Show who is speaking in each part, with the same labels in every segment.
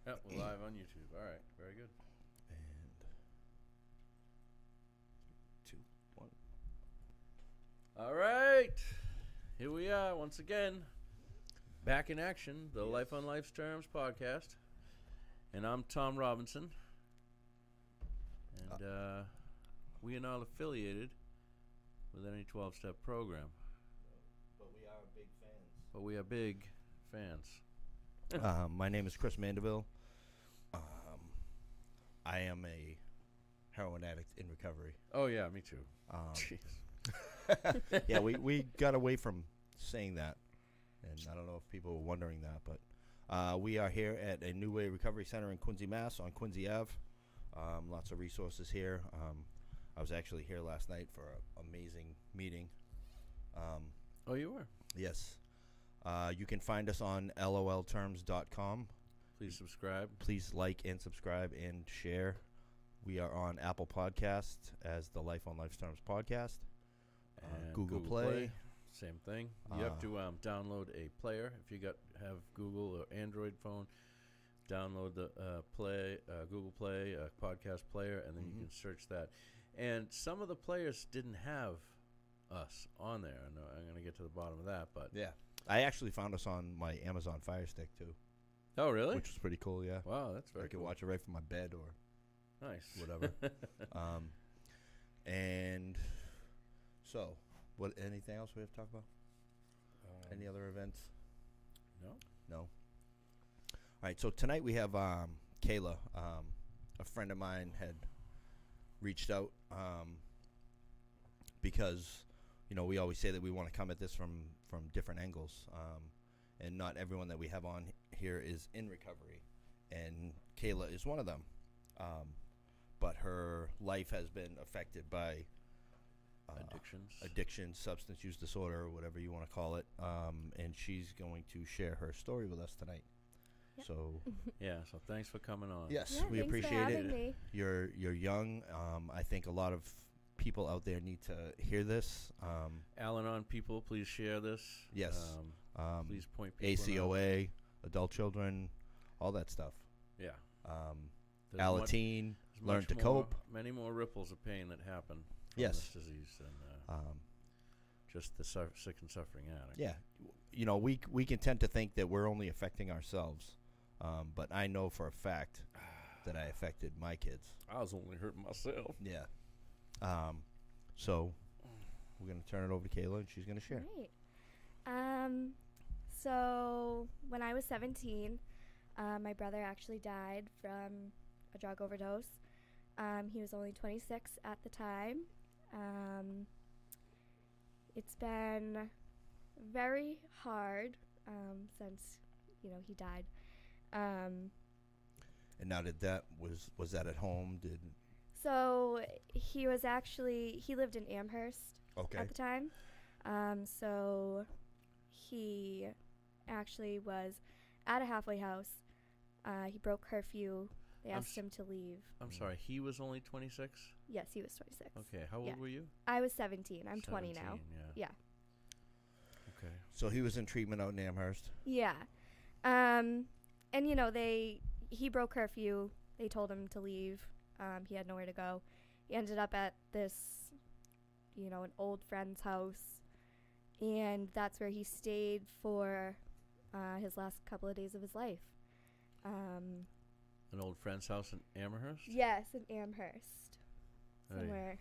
Speaker 1: Yep, we're live on YouTube. All right, very good.
Speaker 2: And 2, 1.
Speaker 1: All right, here we are once again, back in action, the Life on Life's Terms podcast, and I'm Tom Robinson, and we are not affiliated with any 12-step program,
Speaker 2: But we are big fans.
Speaker 1: but we are big fans.
Speaker 2: My name is Chris Mandeville. I am a heroin addict in recovery.
Speaker 1: Oh yeah, me too.
Speaker 2: Jeez.
Speaker 1: Jeez.
Speaker 2: Yeah, we got away from saying that, and I don't know if people were wondering that, but we are here at a New Way Recovery Center in Quincy, Mass. On Quincy Ave. Lots of resources here. I was actually here last night for an amazing meeting.
Speaker 1: Oh, you were?
Speaker 2: Yes. You can find us on LOLTERMS.com.
Speaker 1: Please subscribe.
Speaker 2: Please like and subscribe and share. We are on Apple Podcasts as the Life on Life's Terms podcast.
Speaker 1: And
Speaker 2: Google Play.
Speaker 1: Same thing. You have to download a player if you have Google or Android phone. Download the Google Play podcast player, and then you can search that. And some of the players didn't have us on there. I know I'm going to get to the bottom of that, but
Speaker 2: Yeah. I actually found us on my Amazon Fire Stick too.
Speaker 1: Oh, really?
Speaker 2: Which was pretty cool, yeah.
Speaker 1: Wow, that's very
Speaker 2: I could
Speaker 1: cool.
Speaker 2: watch it right from my bed or
Speaker 1: Nice.
Speaker 2: whatever. And so, anything else we have to talk about? Any other events?
Speaker 1: No.
Speaker 2: No. All right, so tonight we have Kayla. A friend of mine had reached out because, we always say that we want to come at this from different angles. And not everyone that we have on here is in recovery. And Kayla is one of them. But her life has been affected by addiction, substance use disorder, whatever you want to call it. And she's going to share her story with us tonight.
Speaker 3: Yep.
Speaker 2: So
Speaker 1: So thanks for coming on.
Speaker 2: yes,
Speaker 3: Yeah,
Speaker 2: we
Speaker 3: thanks for
Speaker 2: appreciate
Speaker 3: having
Speaker 2: it.
Speaker 3: me.
Speaker 2: You're young. I think a lot of people out there need to hear this.
Speaker 1: Al-Anon people, please share this.
Speaker 2: Yes.
Speaker 1: Please point people out.
Speaker 2: ACOA, adult children, all that stuff.
Speaker 1: Yeah. There's
Speaker 2: Alateen,
Speaker 1: there's
Speaker 2: learn
Speaker 1: much
Speaker 2: to
Speaker 1: more-
Speaker 2: cope.
Speaker 1: Many more ripples of pain that happen from
Speaker 2: Yes.
Speaker 1: this disease than just the sick and suffering addict.
Speaker 2: Yeah, we can tend to think that we're only affecting ourselves, but I know for a fact that I affected my kids.
Speaker 1: I was only hurting myself.
Speaker 2: Yeah. So we're gonna turn it over to Kayla, and she's gonna share.
Speaker 3: Great. So when I was 17, my brother actually died from a drug overdose. He was only 26 at the time. It's been very hard since he died.
Speaker 2: And now, was that at home?
Speaker 3: So he lived in Amherst
Speaker 2: Okay.
Speaker 3: at the time. So he actually was at a halfway house. He broke curfew. They asked him to leave.
Speaker 1: I'm sorry, he was only 26?
Speaker 3: Yes, he was 26.
Speaker 1: Okay, how old
Speaker 3: Yeah.
Speaker 1: were you?
Speaker 3: I was 17. I'm 20 now.
Speaker 1: 17,
Speaker 3: Yeah.
Speaker 1: Okay.
Speaker 2: So he was in treatment out in Amherst.
Speaker 3: Yeah. And he broke curfew. They told him to leave. He had nowhere to go. He ended up at this, an old friend's house. And that's where he stayed for his last couple of days of his life.
Speaker 1: An old friend's house in Amherst?
Speaker 3: Yes, in Amherst.
Speaker 1: Hey.
Speaker 3: Somewhere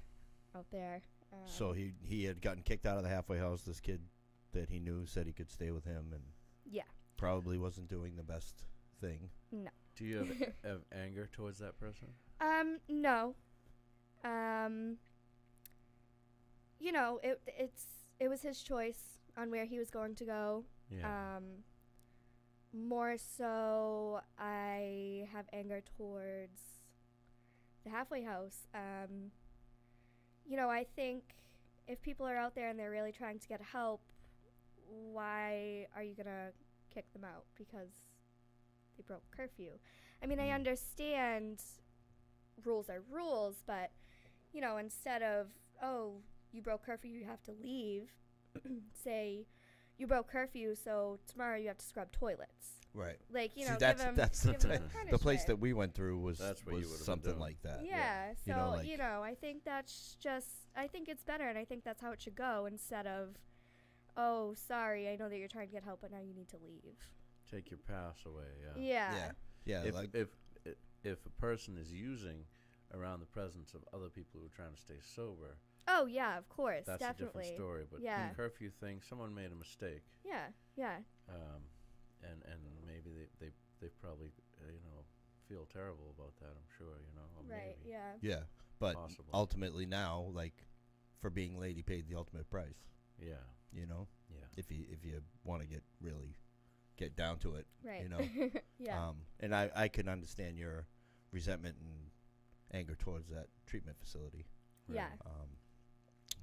Speaker 3: out there.
Speaker 2: So he had gotten kicked out of the halfway house. This kid that he knew said he could stay with him, and
Speaker 3: Yeah.
Speaker 2: probably wasn't doing the best thing.
Speaker 3: No.
Speaker 1: Do you have anger towards that person?
Speaker 3: No. It was his choice on where he was going to go.
Speaker 1: Yeah.
Speaker 3: More so, I have anger towards the halfway house. I think if people are out there and they're really trying to get help, why are you gonna kick them out because they broke curfew? I mean, I understand rules are rules, but instead of, oh, you broke curfew, you have to leave, say you broke curfew, so tomorrow you have to scrub toilets.
Speaker 2: Right.
Speaker 3: Like, you
Speaker 2: See,
Speaker 3: know,
Speaker 2: that's
Speaker 3: give him
Speaker 2: the place
Speaker 3: punishment.
Speaker 2: that we went through was
Speaker 1: That's what you
Speaker 2: was
Speaker 1: would've been
Speaker 2: something
Speaker 1: doing.
Speaker 2: like that.
Speaker 3: Yeah,
Speaker 2: You know,
Speaker 3: so,
Speaker 2: like-
Speaker 3: you know, I think that's just, I think it's better, and I think that's how it should go, instead of, oh, sorry, I know that you're trying to get help, but now you need to leave.
Speaker 1: Take your pass away.
Speaker 3: Yeah.
Speaker 2: Yeah.
Speaker 1: If,
Speaker 2: like
Speaker 1: if a person is using around the presence of other people who are trying to stay sober,
Speaker 3: Oh, yeah, of course,
Speaker 1: that's
Speaker 3: definitely.
Speaker 1: a different story. But
Speaker 3: Yeah.
Speaker 1: the curfew thing, someone made a mistake,
Speaker 3: Yeah, yeah,
Speaker 1: and maybe they probably feel terrible about that. I'm sure, or
Speaker 3: right,
Speaker 1: maybe
Speaker 3: yeah.
Speaker 2: yeah, but
Speaker 1: possible.
Speaker 2: ultimately now, like, for being late, he paid the ultimate price.
Speaker 1: Yeah,
Speaker 2: You know,
Speaker 1: yeah.
Speaker 2: if you want to get down to it,
Speaker 3: Right.
Speaker 2: you know.
Speaker 3: Yeah.
Speaker 2: And I can understand your resentment and anger towards that treatment facility.
Speaker 3: Yeah.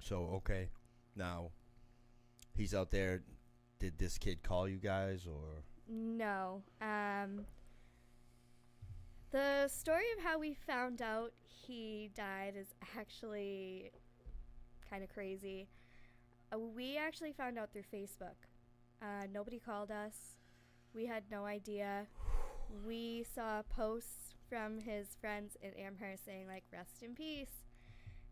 Speaker 2: So okay, now he's out there. Did this kid call you guys or?
Speaker 3: No. The story of how we found out he died is actually kind of crazy. We actually found out through Facebook. Nobody called us. We had no idea. We saw posts from his friends in Amherst saying, like, rest in peace.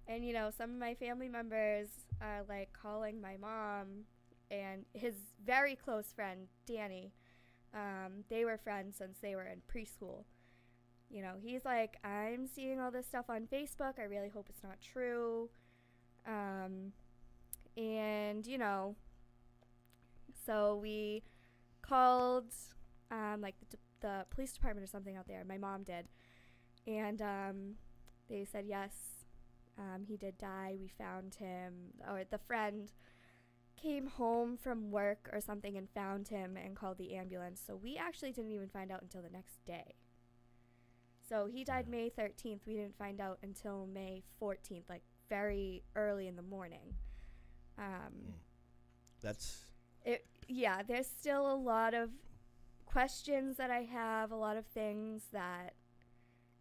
Speaker 3: And, you know, some of my family members are, like, calling my mom and his very close friend, Danny. They were friends since they were in preschool. You know, he's like, I'm seeing all this stuff on Facebook. I really hope it's not true. And, you know, so we called, like, the police department or something out there. My mom did. And they said, yes, he did die. We found him. Or the friend came home from work or something and found him and called the ambulance. So we actually didn't even find out until the next day. So he died May 13th. We didn't find out until May 14th, like very early in the morning.
Speaker 2: That's
Speaker 3: Yeah, there's still a lot of questions that I have, a lot of things that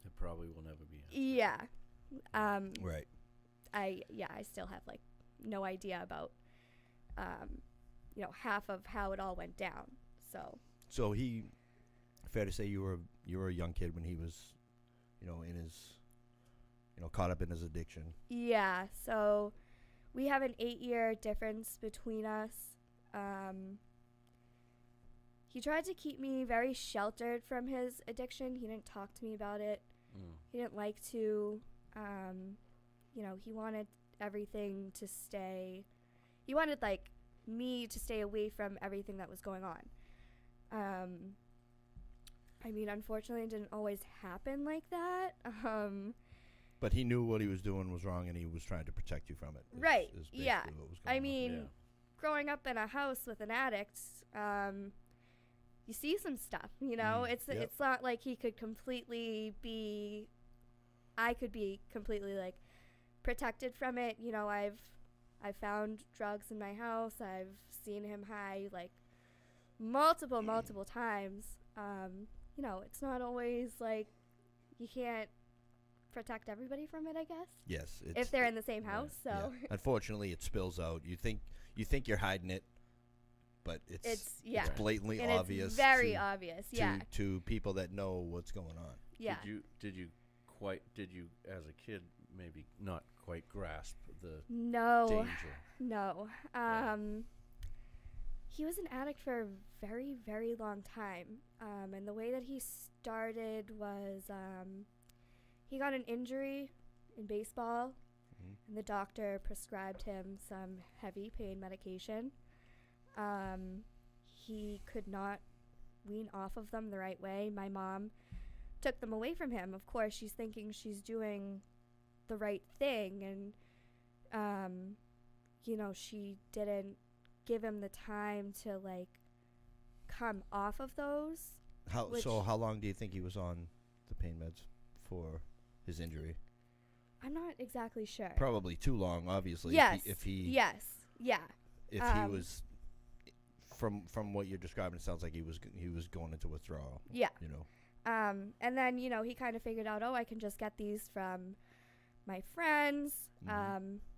Speaker 1: It probably will never be answered.
Speaker 3: yeah.
Speaker 2: right.
Speaker 3: I still have like no idea about you know, half of how it all went down. So
Speaker 2: he, fair to say, you were a young kid when he was, you know, in his, you know, caught up in his addiction.
Speaker 3: yeah, so we have an 8-year difference between us. He tried to keep me very sheltered from his addiction. He didn't talk to me about it. He didn't like to. You know, he wanted everything to stay. He wanted, like, me to stay away from everything that was going on. I mean, unfortunately, it didn't always happen like that.
Speaker 2: But he knew what he was doing was wrong, and he was trying to protect you from it.
Speaker 3: Right,
Speaker 2: is basically
Speaker 3: yeah.
Speaker 2: what was going
Speaker 3: I
Speaker 2: on.
Speaker 3: mean,
Speaker 1: Yeah.
Speaker 3: growing up in a house with an addict, you see some stuff, you know?
Speaker 2: Yep.
Speaker 3: It's not like he could completely be, I could be completely, like, protected from it. You know, I've found drugs in my house. I've seen him high, like, multiple times. You know, it's not always, like, you can't protect everybody from it, I guess.
Speaker 2: Yes,
Speaker 3: If they're in the same house, so.
Speaker 2: yeah. Unfortunately, it spills out. You think you're hiding it, but it's
Speaker 3: yeah.
Speaker 2: it's blatantly
Speaker 3: And
Speaker 2: obvious.
Speaker 3: it's very
Speaker 2: to,
Speaker 3: obvious,
Speaker 2: to,
Speaker 3: yeah.
Speaker 2: to people that know what's going on.
Speaker 3: Yeah.
Speaker 1: Did you as a kid maybe not quite grasp the
Speaker 3: No.
Speaker 1: danger?
Speaker 3: No.
Speaker 1: Yeah.
Speaker 3: He was an addict for a very, very long time. And the way that he started was he got an injury in baseball, and the doctor prescribed him some heavy pain medication. He could not wean off of them the right way. My mom took them away from him. Of course, she's thinking she's doing the right thing, and you know, she didn't give him the time to, like, come off of those.
Speaker 2: How long do you think he was on the pain meds for his injury?
Speaker 3: I'm not exactly sure.
Speaker 2: Probably too long, obviously.
Speaker 3: Yes.
Speaker 2: If he
Speaker 3: Yes. Yeah.
Speaker 2: if he was from what you're describing, it sounds like he was going into withdrawal.
Speaker 3: Yeah.
Speaker 2: You know.
Speaker 3: And then, you know, he kind of figured out, oh, I can just get these from my friends.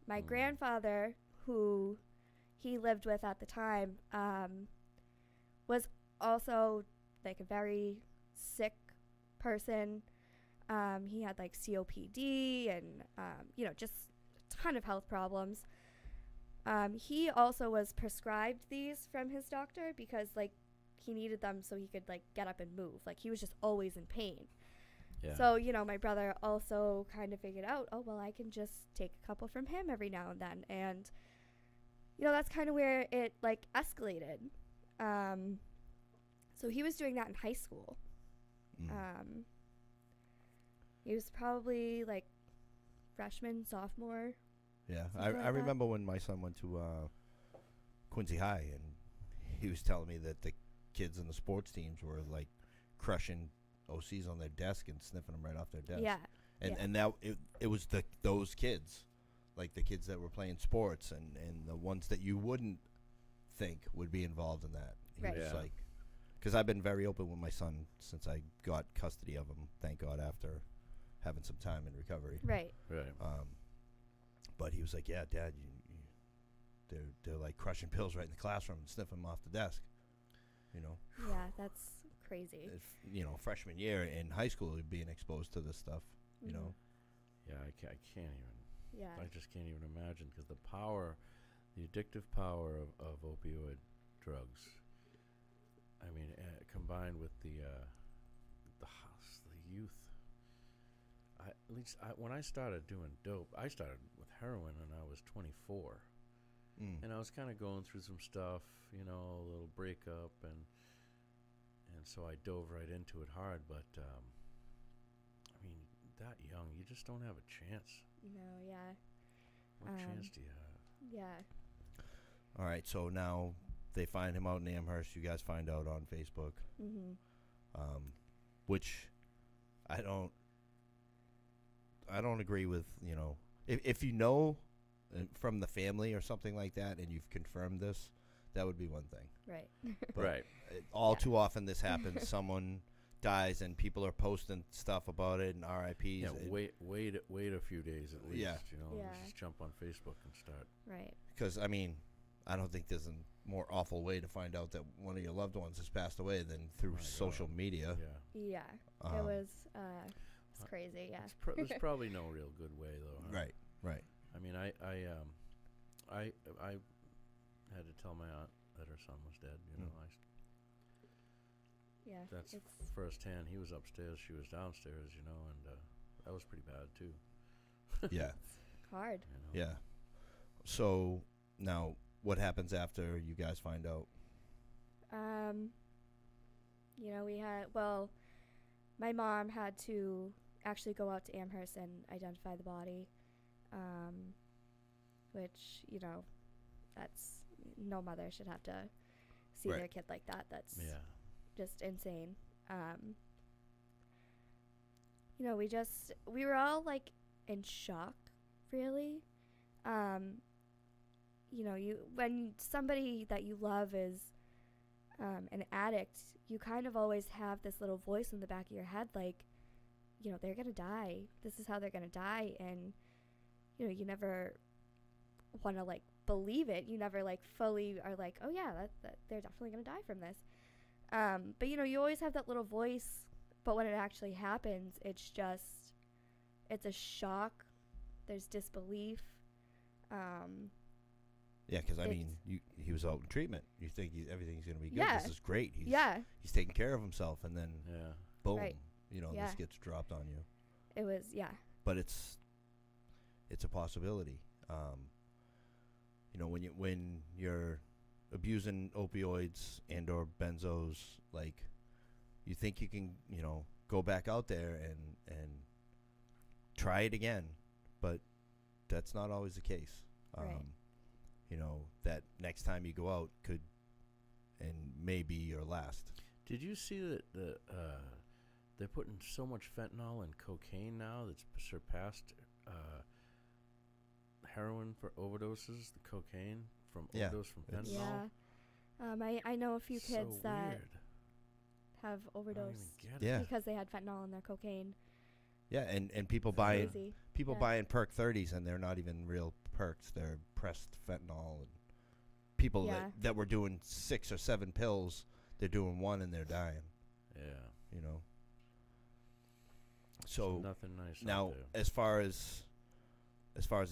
Speaker 3: My grandfather, who he lived with at the time, was also like a very sick person. He had like COPD and, just a ton of health problems. He also was prescribed these from his doctor because like he needed them so he could like get up and move. Like he was just always in pain.
Speaker 1: Yeah.
Speaker 3: So, my brother also kind of figured out, oh, well, I can just take a couple from him every now and then. And, that's kind of where it like escalated. So he was doing that in high school. He was probably like freshman, sophomore.
Speaker 2: Yeah,
Speaker 3: Something like
Speaker 2: I
Speaker 3: that.
Speaker 2: remember when my son went to Quincy High, and he was telling me that the kids in the sports teams were like crushing OCs on their desk and sniffing them right off their desk.
Speaker 3: Yeah.
Speaker 2: And now it was those kids, like the kids that were playing sports and the ones that you wouldn't think would be involved in that. He
Speaker 3: Right.
Speaker 2: was
Speaker 1: Yeah.
Speaker 2: like, because I've been very open with my son since I got custody of him, thank God, after having some time in recovery.
Speaker 3: Right.
Speaker 1: Right.
Speaker 2: But he was like, yeah, Dad, they're like crushing pills right in the classroom and sniffing them off the desk.
Speaker 3: Yeah, that's crazy.
Speaker 2: Freshman year in high school, being exposed to this stuff,
Speaker 3: Mhm.
Speaker 1: Yeah, I can't even.
Speaker 3: Yeah.
Speaker 1: I just can't even imagine because the addictive power of opioid drugs. I mean, combined with the youth. When I started doing dope, I started with heroin when I was 24, and I was kind of going through some stuff, a little breakup, and so I dove right into it hard. But I mean, that young, you just don't have a chance.
Speaker 3: No, yeah.
Speaker 1: What chance do you have?
Speaker 3: Yeah.
Speaker 2: All right, so now they find him out in Amherst. You guys find out on Facebook, which I don't agree with. If you know from the family or something like that, and you've confirmed this, that would be one thing.
Speaker 3: Right.
Speaker 2: But
Speaker 1: Right.
Speaker 2: All too often this happens. Someone dies and people are posting stuff about it and RIPs.
Speaker 1: Yeah, wait a few days at least.
Speaker 2: Yeah.
Speaker 3: Yeah.
Speaker 1: Just jump on Facebook and start.
Speaker 3: Right.
Speaker 2: Because I mean, I don't think there's a more awful way to find out that one of your loved ones has passed away than through
Speaker 1: My
Speaker 2: social
Speaker 1: God.
Speaker 2: media.
Speaker 3: Yeah. It
Speaker 2: Um,
Speaker 3: was it's crazy. Yeah.
Speaker 1: There's probably no real good way though. Huh?
Speaker 2: Right.
Speaker 1: I mean, I had to tell my aunt that her son was dead.
Speaker 3: Yeah.
Speaker 1: That's
Speaker 3: It's
Speaker 1: firsthand. He was upstairs, she was downstairs. And that was pretty bad too.
Speaker 2: Yeah.
Speaker 3: hard.
Speaker 2: Yeah. So now, what happens after you guys find out?
Speaker 3: My mom had to actually go out to Amherst and identify the body, which, that's, no mother should have to see
Speaker 2: Right.
Speaker 3: their kid like that. That's
Speaker 1: Yeah.
Speaker 3: just insane. We were all like in shock, really. When somebody that you love is an addict, you kind of always have this little voice in the back of your head, like, they're gonna die. This is how they're gonna die, and you never want to like believe it. You never like fully are like, oh yeah, that they're definitely gonna die from this. But you always have that little voice. But when it actually happens, it's a shock. There's disbelief.
Speaker 2: Yeah, because I mean, he was out in treatment. You think everything's going to be good.
Speaker 3: Yeah.
Speaker 2: This is great. He's taking care of himself, and then
Speaker 1: Yeah.
Speaker 2: boom,
Speaker 3: Right. Yeah.
Speaker 2: this gets dropped on you.
Speaker 3: It was, yeah.
Speaker 2: But it's a possibility. When you're abusing opioids and or benzos, like, you think you can, go back out there and try it again, but that's not always the case.
Speaker 3: Right.
Speaker 2: That next time you go out could and may be your last.
Speaker 1: Did you see that they're putting so much fentanyl and cocaine now that's surpassed heroin for overdoses? The cocaine from
Speaker 2: Yeah.
Speaker 1: overdose from fentanyl.
Speaker 3: Yeah. I know a few kids
Speaker 1: so
Speaker 3: that
Speaker 1: weird.
Speaker 3: have
Speaker 1: I don't even
Speaker 3: overdosed
Speaker 1: get it.
Speaker 2: Yeah.
Speaker 3: because they had fentanyl in their cocaine.
Speaker 2: Yeah, and people buying
Speaker 3: Crazy.
Speaker 2: people
Speaker 3: Yeah.
Speaker 2: buying perk 30s, and they're not even real perks. They're pressed fentanyl. And people
Speaker 3: Yeah.
Speaker 2: that were doing 6 or 7 pills, they're doing 1 and they're dying.
Speaker 1: Yeah.
Speaker 2: You know. So
Speaker 1: nothing nice
Speaker 2: now,
Speaker 1: out there.
Speaker 2: as far as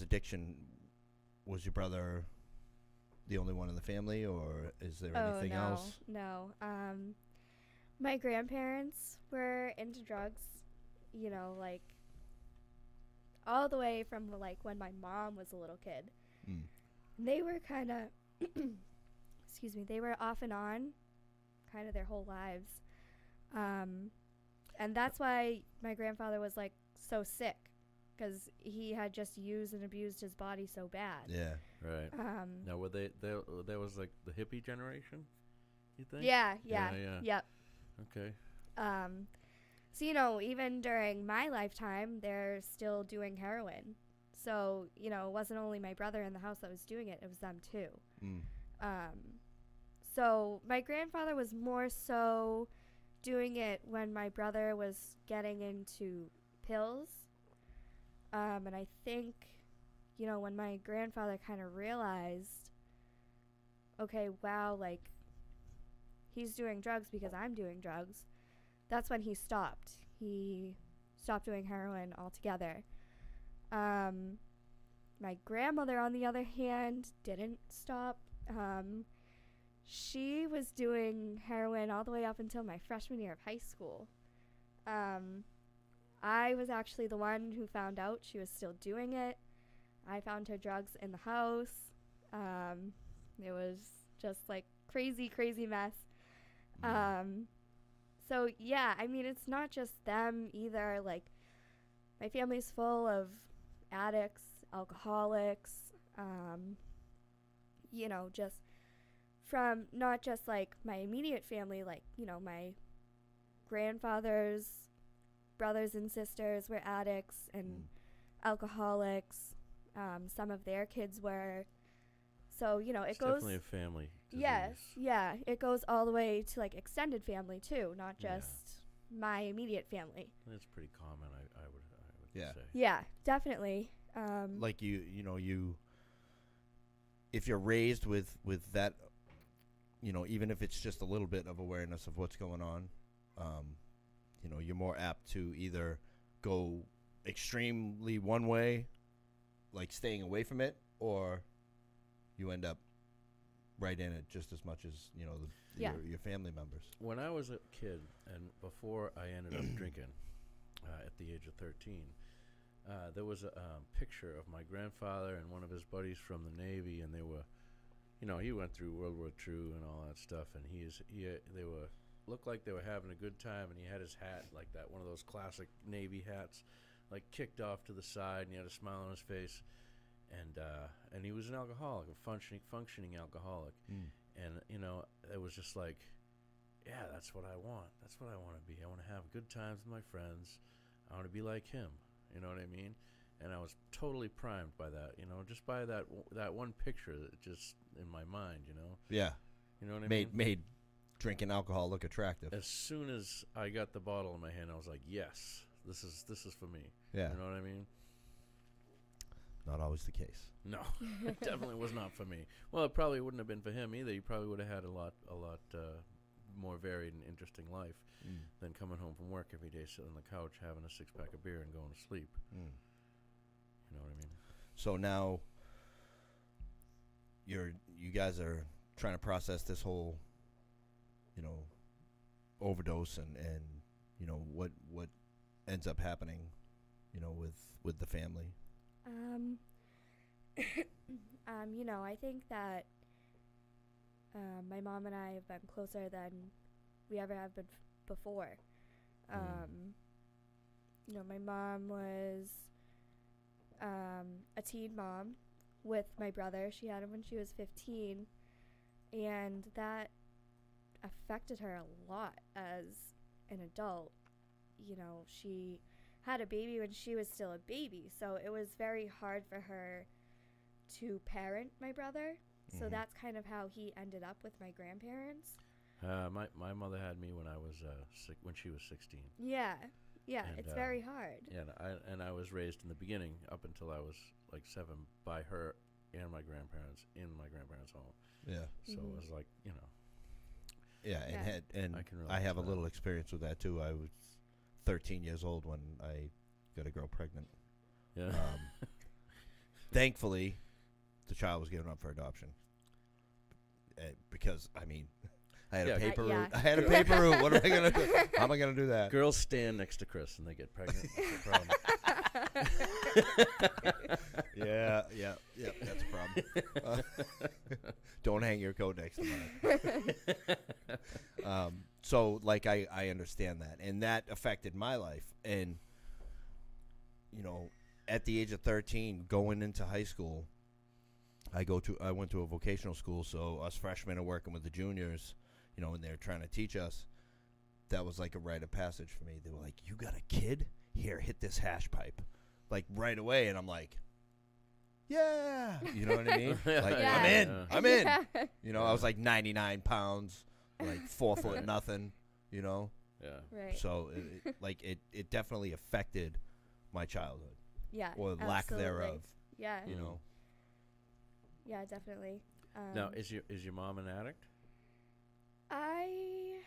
Speaker 2: addiction, was your brother the only one in the family, or is there anything else?
Speaker 3: No. My grandparents were into drugs, you know, like all the way from like when my mom was a little kid.
Speaker 2: Mm.
Speaker 3: They were kind of, excuse me, they were off and on kind of their whole lives. And that's why my grandfather was like so sick, because he had just used and abused his body so bad.
Speaker 2: Yeah.
Speaker 1: Right. Now, were there was like the hippie generation, you think?
Speaker 3: Yeah. Yep.
Speaker 1: Okay.
Speaker 3: So, you know, even during my lifetime, they're still doing heroin. So, you know, it wasn't only my brother in the house that was doing it, it was them too.
Speaker 2: Mm.
Speaker 3: So my grandfather was more so doing it when my brother was getting into pills. And I think, you know, when my grandfather kind of realized, okay, wow, like, he's doing drugs because I'm doing drugs, that's when he stopped. He stopped doing heroin altogether. My grandmother, on the other hand, didn't stop. She was doing heroin all the way up until my freshman year of high school. I was actually the one who found out she was still doing it. I found her drugs in the house. It was just like crazy mess. So yeah, I mean, it's not just them either. Like, my family's full of addicts, alcoholics, you know, just from not just like my immediate family, like, you know, my grandfather's brothers and sisters were addicts and alcoholics. Some of their kids were. So, you know, it goes
Speaker 1: definitely a family disease.
Speaker 3: Yes, yeah. It goes all the way to like extended family too, not just my immediate family.
Speaker 1: That's pretty common, I would say.
Speaker 3: Yeah, definitely.
Speaker 2: Like you know, if you're raised with that, you know, even if it's just a little bit of awareness of what's going on, you know, you're more apt to either go extremely one way, like staying away from it, or you end up right in it just as much as, you know, your family members.
Speaker 1: When I was a kid, and before I ended up drinking at the age of 13, there was a picture of my grandfather and one of his buddies from the Navy, and they were, you know, he went through World War II and all that stuff, and they looked like they were having a good time, and he had his hat like that, one of those classic Navy hats, like kicked off to the side, and he had a smile on his face, and he was an alcoholic, a functioning alcoholic, and you know, it was just like, yeah, that's what I want. That's what I want to be. I want to have good times with my friends. I want to be like him. You know what I mean? And I was totally primed by that, you know, just by that one picture that just in my mind, you know.
Speaker 2: Yeah.
Speaker 1: You know what I mean?
Speaker 2: Made drinking alcohol look attractive.
Speaker 1: As soon as I got the bottle in my hand, I was like, yes, this is for me.
Speaker 2: Yeah.
Speaker 1: You know what I mean?
Speaker 2: Not always the case.
Speaker 1: No, it definitely was not for me. Well, it probably wouldn't have been for him either. He probably would have had a lot more varied and interesting life than coming home from work every day, sitting on the couch, having a 6-pack of beer and going to sleep. You know what I mean?
Speaker 2: So now you guys are trying to process this whole, you know, overdose and you know, what ends up happening, you know, with the family.
Speaker 3: You know, I think that my mom and I have been closer than we ever have been before. You know, my mom was a teen mom with my brother. She had him when she was 15, and that affected her a lot as an adult. You know, she had a baby when she was still a baby, so it was very hard for her to parent my brother. So that's kind of how he ended up with my grandparents.
Speaker 1: My mother had me when I was when she was 16.
Speaker 3: Yeah,
Speaker 1: And,
Speaker 3: it's very hard.
Speaker 1: Yeah, and I was raised in the beginning up until I was like 7 by her and my grandparents in my grandparents' home.
Speaker 2: Yeah.
Speaker 1: So it was like, you know,
Speaker 2: Yeah,
Speaker 3: Yeah.
Speaker 2: and
Speaker 1: I can relate
Speaker 2: I have
Speaker 1: to
Speaker 2: a
Speaker 1: that.
Speaker 2: little experience with that too. I was 13 years old when I got a girl pregnant.
Speaker 1: Yeah.
Speaker 2: Thankfully, the child was given up for adoption. Because I mean, I had
Speaker 1: Yeah.
Speaker 2: a paper
Speaker 3: Yeah.
Speaker 2: route. I had a paper route. What am I gonna do? How am I gonna do that?
Speaker 1: Girls stand next to Chris and they get pregnant. That's the problem.
Speaker 2: Yeah, that's a problem. Don't hang your coat next to mine. So, like, I understand that, and that affected my life. And you know, at the age of 13, going into high school, I went to a vocational school. So us freshmen are working with the juniors, you know, and they're trying to teach us. That was like a rite of passage for me. They were like, "You got a kid? Here, hit this hash pipe," like right away, and I'm like, yeah, you know what I mean? Like,
Speaker 3: Yeah.
Speaker 2: I'm in.
Speaker 3: Yeah.
Speaker 2: You know, I was like 99 pounds, like 4 foot nothing, you know?
Speaker 1: Yeah.
Speaker 3: Right.
Speaker 2: So, it definitely affected my childhood,
Speaker 3: Yeah.
Speaker 2: or lack
Speaker 3: absolutely.
Speaker 2: thereof,
Speaker 3: Yeah.
Speaker 2: you know?
Speaker 3: Yeah, definitely.
Speaker 1: Now, is your mom an addict?
Speaker 3: I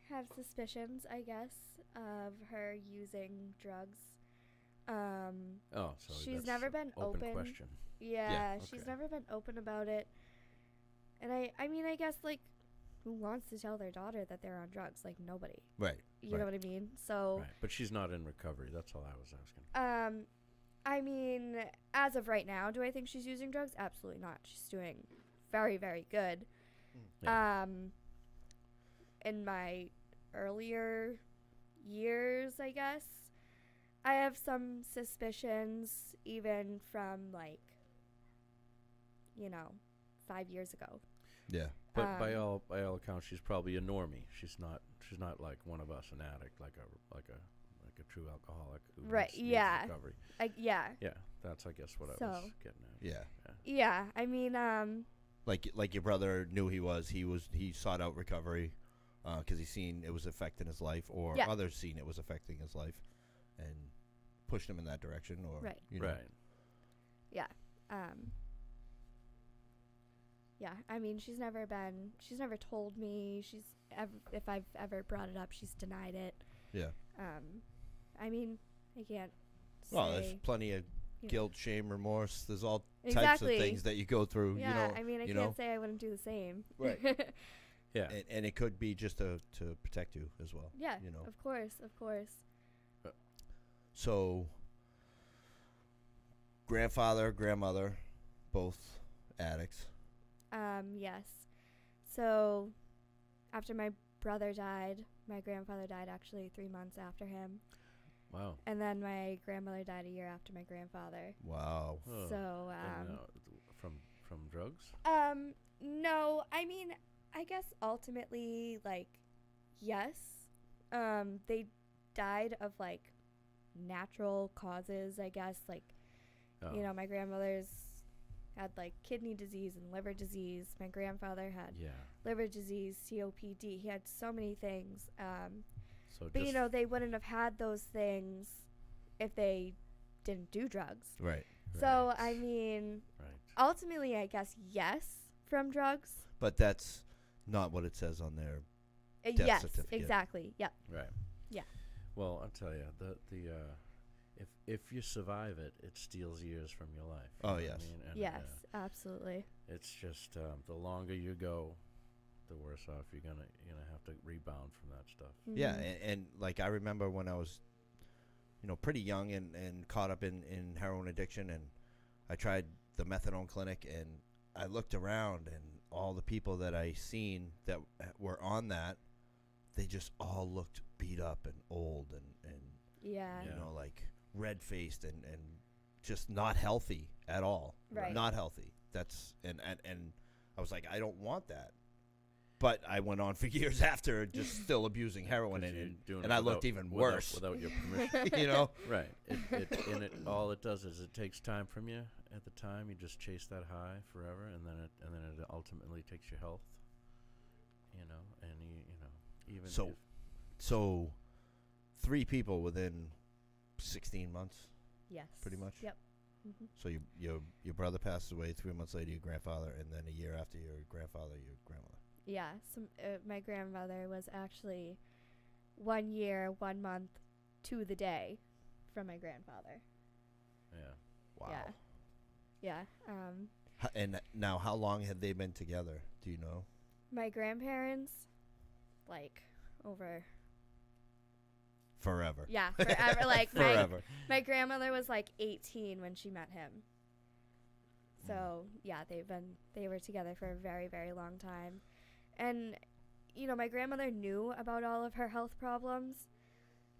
Speaker 3: have suspicions, I guess, of her using drugs.
Speaker 1: Oh, so
Speaker 3: She's
Speaker 1: that's
Speaker 3: never
Speaker 1: an
Speaker 3: been
Speaker 1: open
Speaker 3: open.
Speaker 1: question.
Speaker 3: Yeah,
Speaker 1: okay.
Speaker 3: she's never been open about it. And I mean, I guess, like, who wants to tell their daughter that they're on drugs? Like, nobody.
Speaker 2: Right.
Speaker 3: You know what I mean? So,
Speaker 1: Right, but she's not in recovery. That's all I was asking.
Speaker 3: I mean, as of right now, do I think she's using drugs? Absolutely not. She's doing very, very good.
Speaker 1: Yeah.
Speaker 3: In my earlier years, I guess, I have some suspicions, even from, like, 5 years ago.
Speaker 2: Yeah.
Speaker 1: But by all accounts, she's probably a normie. She's not like one of us, an addict, like a true alcoholic who
Speaker 3: Right,
Speaker 1: needs
Speaker 3: yeah.
Speaker 1: recovery.
Speaker 3: Yeah.
Speaker 1: Yeah, that's I guess what I
Speaker 3: So.
Speaker 1: was getting at.
Speaker 2: Yeah.
Speaker 3: Yeah, I mean,
Speaker 2: Like your brother knew he sought out recovery because he seen it was affecting his life, or
Speaker 3: Yeah.
Speaker 2: others seen it was affecting his life, and pushed him in that direction, or
Speaker 3: Right.
Speaker 2: you know.
Speaker 1: Right.
Speaker 3: yeah. Yeah, I mean, she's never told me. If I've ever brought it up, she's denied it.
Speaker 2: Yeah.
Speaker 3: I mean, I can't say.
Speaker 2: Well, there's plenty of
Speaker 3: you know.
Speaker 2: guilt, shame, remorse. There's all types
Speaker 3: Exactly.
Speaker 2: of things that you go through.
Speaker 3: Yeah,
Speaker 2: You know,
Speaker 3: I mean, I
Speaker 2: you
Speaker 3: can't
Speaker 2: know?
Speaker 3: say I wouldn't do the same.
Speaker 2: Right.
Speaker 1: Yeah.
Speaker 2: And it could be just to protect you as well.
Speaker 3: Yeah,
Speaker 2: You know.
Speaker 3: of course.
Speaker 2: So, grandfather, grandmother, both addicts.
Speaker 3: Yes. So, after my brother died, my grandfather died actually 3 months after him.
Speaker 1: Wow.
Speaker 3: And then my grandmother died a year after my grandfather.
Speaker 2: Wow.
Speaker 1: Oh.
Speaker 3: So,
Speaker 1: And, from drugs?
Speaker 3: no, I mean, I guess ultimately, like, yes. They died of, like, natural causes, I guess. Like,
Speaker 1: Oh.
Speaker 3: my grandmother's had, like, kidney disease and liver disease. My grandfather had
Speaker 1: Yeah.
Speaker 3: liver disease, COPD. He had so many things.
Speaker 1: So
Speaker 3: But,
Speaker 1: just
Speaker 3: they wouldn't have had those things if they didn't do drugs.
Speaker 2: Right.
Speaker 3: So,
Speaker 1: Right.
Speaker 3: I mean,
Speaker 1: Right.
Speaker 3: ultimately, I guess, yes, from drugs.
Speaker 2: But that's not what it says on there. Death
Speaker 3: Yes,
Speaker 2: certificate.
Speaker 3: exactly. Yep.
Speaker 1: Right.
Speaker 3: Yeah.
Speaker 1: Well, I'll tell you if you survive it, it steals years from your life. You
Speaker 2: Oh,
Speaker 1: know what
Speaker 2: yes.
Speaker 1: I mean? And,
Speaker 3: Yes, absolutely.
Speaker 1: it's just the longer you go, the worse off you're gonna have to rebound from that stuff.
Speaker 2: Yeah,
Speaker 3: Mhm.
Speaker 2: and like I remember when I was, pretty young and caught up in heroin addiction, and I tried the methadone clinic, and I looked around, and all the people that I seen that were on that, they just all looked beat up and old and
Speaker 3: Yeah.
Speaker 1: Yeah.
Speaker 2: like red faced and just not healthy at all.
Speaker 3: Right.
Speaker 2: Not healthy. That's and I was like, I don't want that. But I went on for years after, just still abusing heroin,
Speaker 1: 'Cause you're
Speaker 2: and
Speaker 1: doing
Speaker 2: and
Speaker 1: it
Speaker 2: I looked
Speaker 1: without-
Speaker 2: even
Speaker 1: without-
Speaker 2: worse.
Speaker 1: without your permission.
Speaker 2: you know?
Speaker 1: Right. All it does is it takes time from you at the time. You just chase that high forever, and then it ultimately takes your health. And even
Speaker 2: So-
Speaker 1: if,
Speaker 2: So 3 people within 16 months,
Speaker 3: Yes.
Speaker 2: pretty much.
Speaker 3: Yep. Mm-hmm.
Speaker 2: So your brother passes away, 3 months later your grandfather, and then a year after your grandfather, your grandmother.
Speaker 3: Yeah. My grandmother was actually 1 year, 1 month to the day from my grandfather.
Speaker 1: Yeah.
Speaker 2: Wow.
Speaker 3: Yeah.
Speaker 2: And now, how long have they been together? Do you know?
Speaker 3: My grandparents, like, over.
Speaker 2: Forever.
Speaker 3: Yeah, forever. Like,
Speaker 2: Forever.
Speaker 3: my grandmother was like 18 when she met him. So, yeah, they were together for a very, very long time. And, you know, my grandmother knew about all of her health problems.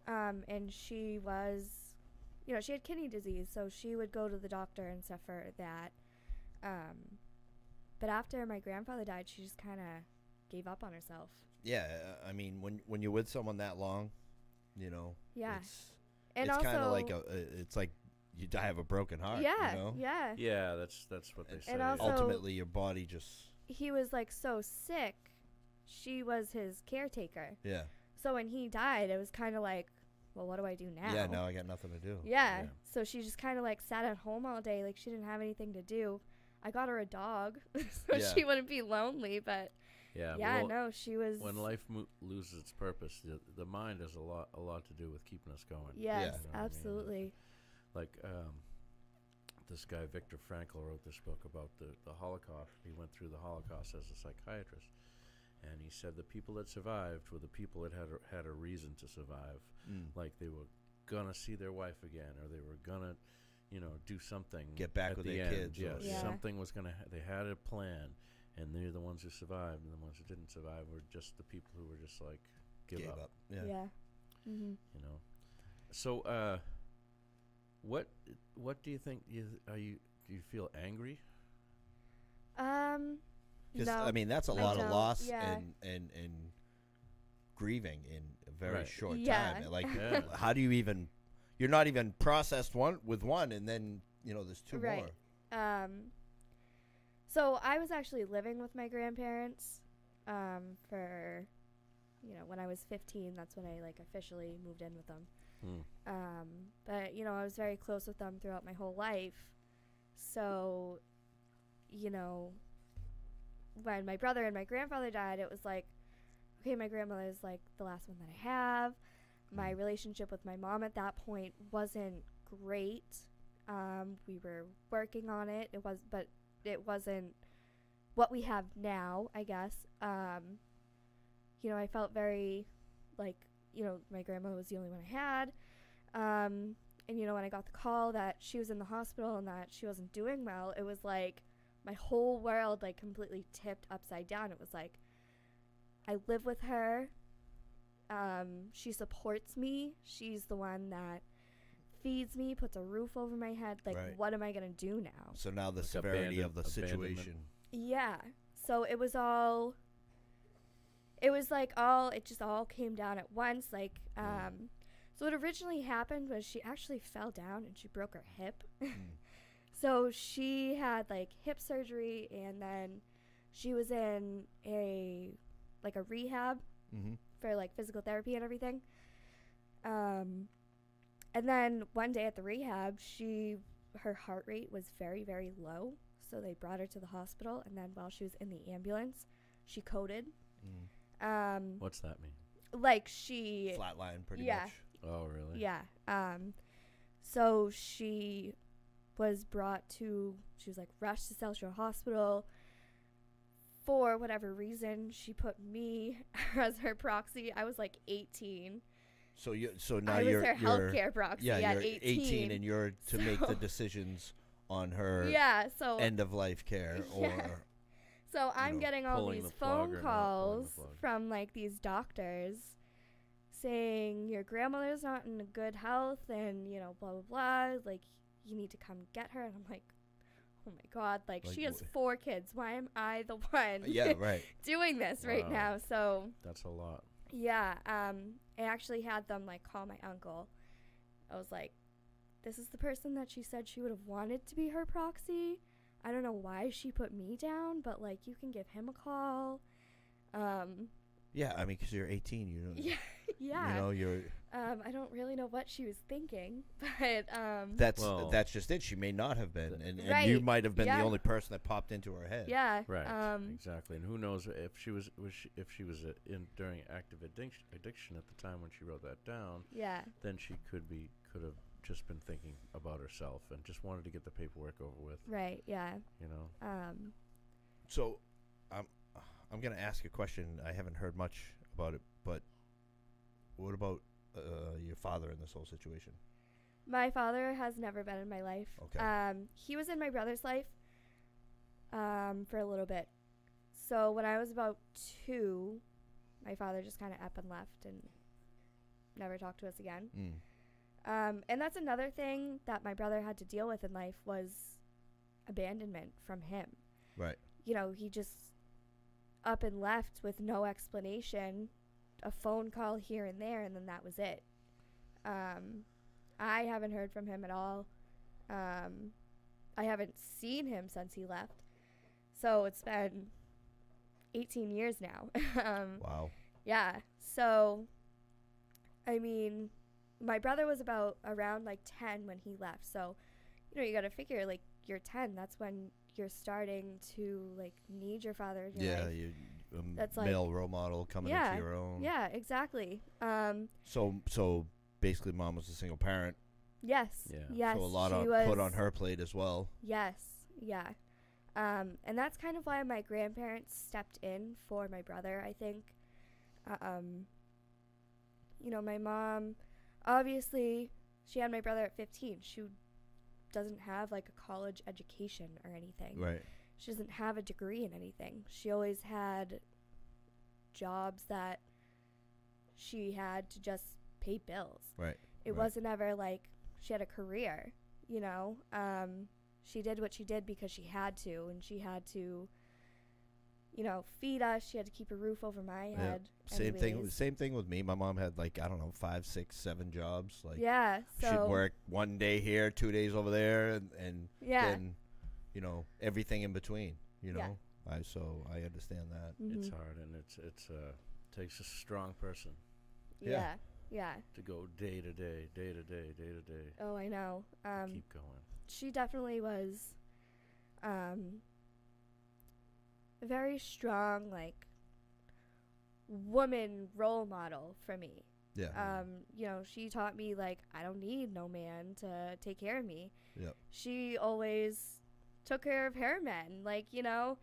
Speaker 3: And she was, you know, she had kidney disease, so she would go to the doctor and stuff for that. But after my grandfather died, she just kind of gave up on herself.
Speaker 2: Yeah, I mean, when you're with someone that long, you know,
Speaker 3: Yeah.
Speaker 2: it's kind of like it's like you die of a broken heart.
Speaker 3: Yeah,
Speaker 2: you know?
Speaker 3: yeah.
Speaker 1: Yeah, that's what they say.
Speaker 3: And also,
Speaker 2: ultimately, your body just.
Speaker 3: He was like so sick. She was his caretaker.
Speaker 2: Yeah.
Speaker 3: So when he died, it was kind of like, well, what do I do now?
Speaker 2: Yeah, now I got nothing to do.
Speaker 3: Yeah.
Speaker 1: Yeah.
Speaker 3: So she just kind of like sat at home all day, like she didn't have anything to do. I got her a dog so
Speaker 2: Yeah.
Speaker 3: she wouldn't be lonely, but
Speaker 1: Yeah.
Speaker 3: yeah,
Speaker 1: well,
Speaker 3: no, she was.
Speaker 1: when life loses its purpose, the mind has a lot to do with keeping us going.
Speaker 3: Yes,
Speaker 2: Yeah.
Speaker 1: You know what I mean?
Speaker 3: absolutely.
Speaker 1: Like this guy Viktor Frankl wrote this book about the Holocaust. He went through the Holocaust as a psychiatrist, and he said the people that survived were the people that had a reason to survive. Like they were gonna see their wife again, or they were gonna, you know, do something.
Speaker 2: Get back
Speaker 1: at
Speaker 2: with
Speaker 1: the
Speaker 2: their
Speaker 1: end.
Speaker 2: kids.
Speaker 1: Yes,
Speaker 3: Yeah.
Speaker 1: something was gonna. They had a plan, and they're the ones who survived, and the ones who didn't survive were just the people who were just like give up.
Speaker 2: Yeah.
Speaker 3: Yeah. Mm-hmm.
Speaker 1: You know. So, what do you think? Do you feel angry?
Speaker 2: Because
Speaker 3: No.
Speaker 2: I mean, that's a
Speaker 3: I
Speaker 2: lot of
Speaker 3: don't,
Speaker 2: loss
Speaker 3: yeah.
Speaker 2: and grieving in a very
Speaker 1: Right.
Speaker 2: short
Speaker 3: Yeah.
Speaker 2: time. Like,
Speaker 1: Yeah.
Speaker 2: how do you even? You're not even processed with one, and then you know there's two
Speaker 3: Right.
Speaker 2: more.
Speaker 3: So I was actually living with my grandparents for, you know, when I was 15. That's when I like officially moved in with them. But you know, I was very close with them throughout my whole life. So, you know, when my brother and my grandfather died, it was like, okay, my grandmother is like the last one that I have. My relationship with my mom at that point wasn't great. We were working on it. But it wasn't what we have now, I guess. You know, I felt very like, you know, my grandma was the only one I had. And, you know, when I got the call that she was in the hospital and that she wasn't doing well, it was like my whole world like completely tipped upside down. It was like, I live with her. She supports me. She's the one that feeds me, puts a roof over my head. Like,
Speaker 2: Right.
Speaker 3: what am I going to do now?
Speaker 2: So now the
Speaker 1: Like
Speaker 2: severity of the
Speaker 1: abandonment.
Speaker 2: situation.
Speaker 3: Yeah. So it was like it just all came down at once. Like, so what originally happened was she actually fell down and she broke her hip. So she had like hip surgery, and then she was in a rehab for like physical therapy and everything. And then one day at the rehab, her heart rate was very, very low. So they brought her to the hospital, and then while she was in the ambulance, she coded.
Speaker 1: What's that mean?
Speaker 3: Like she
Speaker 2: Flatline, pretty
Speaker 3: Yeah.
Speaker 2: much.
Speaker 1: Oh, really?
Speaker 3: Yeah. So she was she was like rushed to South Shore Hospital. For whatever reason, she put me as her proxy. I was like 18.
Speaker 2: So now
Speaker 3: I was
Speaker 2: you're
Speaker 3: her healthcare proxy at
Speaker 2: you're
Speaker 3: 18.
Speaker 2: and you're to make the decisions on her
Speaker 3: So
Speaker 2: end of life care or
Speaker 3: So I'm
Speaker 2: know,
Speaker 3: getting all
Speaker 1: pulling
Speaker 3: these
Speaker 1: the plug
Speaker 3: phone
Speaker 1: or not pulling
Speaker 3: calls
Speaker 1: the plug.
Speaker 3: from like these doctors saying your grandmother's not in good health and, you know, blah, blah, blah. Like, you need to come get her. And I'm like, oh my God, like she has 4 kids. Why am I the one
Speaker 2: yeah, right.
Speaker 3: doing this right
Speaker 1: Wow.
Speaker 3: now? So,
Speaker 1: That's a lot.
Speaker 3: yeah, I actually had them like call my uncle. I was like, this is the person that she said she would have wanted to be her proxy. I don't know why she put me down, but like you can give him a call.
Speaker 2: Yeah, I mean, because you're 18, you know.
Speaker 3: Yeah, yeah.
Speaker 2: You know, you're
Speaker 3: I don't really know what she was thinking, but
Speaker 2: that's just it. She may not have been, and
Speaker 3: Right.
Speaker 2: you might have been
Speaker 3: Yeah.
Speaker 2: the only person that popped into her head.
Speaker 3: yeah,
Speaker 1: Right. Exactly. And who knows if she was in during active addiction at the time when she wrote that down.
Speaker 3: yeah,
Speaker 1: Then she could have just been thinking about herself and just wanted to get the paperwork over with.
Speaker 3: right, yeah.
Speaker 1: You know.
Speaker 2: So, I'm gonna ask a question. I haven't heard much about it, but what about your father in this whole situation?
Speaker 3: My father has never been in my life.
Speaker 2: Okay.
Speaker 3: He was in my brother's life for a little bit. So when I was about 2, my father just kind of up and left and never talked to us again. And that's another thing that my brother had to deal with in life was abandonment from him.
Speaker 2: Right.
Speaker 3: You know, he just up and left with no explanation, a phone call here and there, and then that was it. I haven't heard from him at all. I haven't seen him since he left. So it's been 18 years now.
Speaker 2: Wow.
Speaker 3: Yeah. So, I mean, my brother was around like 10 when he left. So, you know, you got to figure like you're 10. That's when you're starting to like need your father in your life.
Speaker 2: You
Speaker 3: That's
Speaker 2: male role model coming into your own.
Speaker 3: Yeah, exactly.
Speaker 2: So basically, mom was a single parent.
Speaker 3: Yes.
Speaker 1: Yeah.
Speaker 3: Yes.
Speaker 2: So a lot
Speaker 3: she
Speaker 2: put on her plate as well.
Speaker 3: Yes. Yeah. And that's kind of why my grandparents stepped in for my brother, I think. You know, my mom, obviously, she had my brother at 15. She doesn't have, like, a college education or anything.
Speaker 2: Right.
Speaker 3: She doesn't have a degree in anything. She always had jobs that she had to just pay bills.
Speaker 2: Right.
Speaker 3: It wasn't ever, like, she had a career, you know. She did what she did because she had to, and she had to, you know, feed us. She had to keep a roof over my head.
Speaker 2: Same thing with me. My mom had, like, I don't know, 5, 6, 7 jobs. Like,
Speaker 3: yeah, so
Speaker 2: she'd work one day here, 2 days over there, and
Speaker 3: yeah.
Speaker 2: then, you know, everything in between. You know,
Speaker 3: Yeah.
Speaker 2: So I understand that.
Speaker 3: Mm-hmm.
Speaker 1: It's hard, and it's takes a strong person
Speaker 3: Yeah. Yeah.
Speaker 1: to go day to day, day to day, day to day.
Speaker 3: Oh, I know.
Speaker 1: Keep going.
Speaker 3: She definitely was a very strong, like, woman role model for me.
Speaker 2: Yeah.
Speaker 3: You know, she taught me, like, I don't need no man to take care of me.
Speaker 2: Yep.
Speaker 3: She always took care of her men. Like, you know,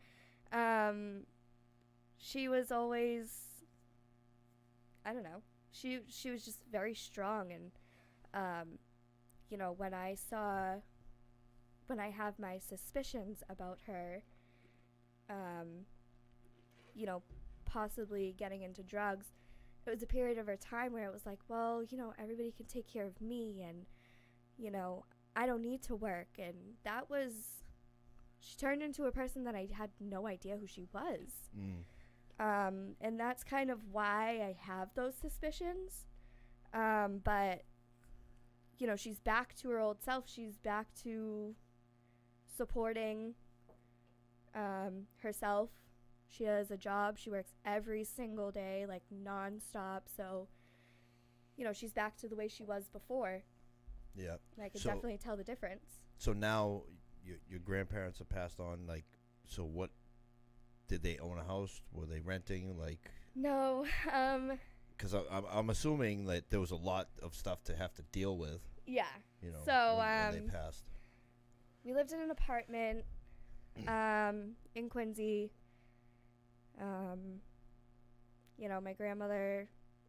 Speaker 3: she was always, I don't know, she was just very strong. And, you know, when I have my suspicions about her, you know, possibly getting into drugs, it was a period of her time where it was like, well, you know, everybody can take care of me, and, you know, I don't need to work. And that was, she turned into a person that I had no idea who she was. And that's kind of why I have those suspicions. But, you know, she's back to her old self. She's back to supporting herself. She has a job. She works every single day, like, nonstop. So, you know, she's back to the way she was before.
Speaker 2: Yeah.
Speaker 3: And I could definitely tell the difference.
Speaker 2: So now your grandparents have passed on. Like, so what? Did they own a house? Were they renting? Like,
Speaker 3: no.
Speaker 2: Because I'm assuming that there was a lot of stuff to have to deal with.
Speaker 3: Yeah.
Speaker 2: You know.
Speaker 3: So
Speaker 2: when they passed.
Speaker 3: We lived in an apartment in Quincy. You know, my grandmother,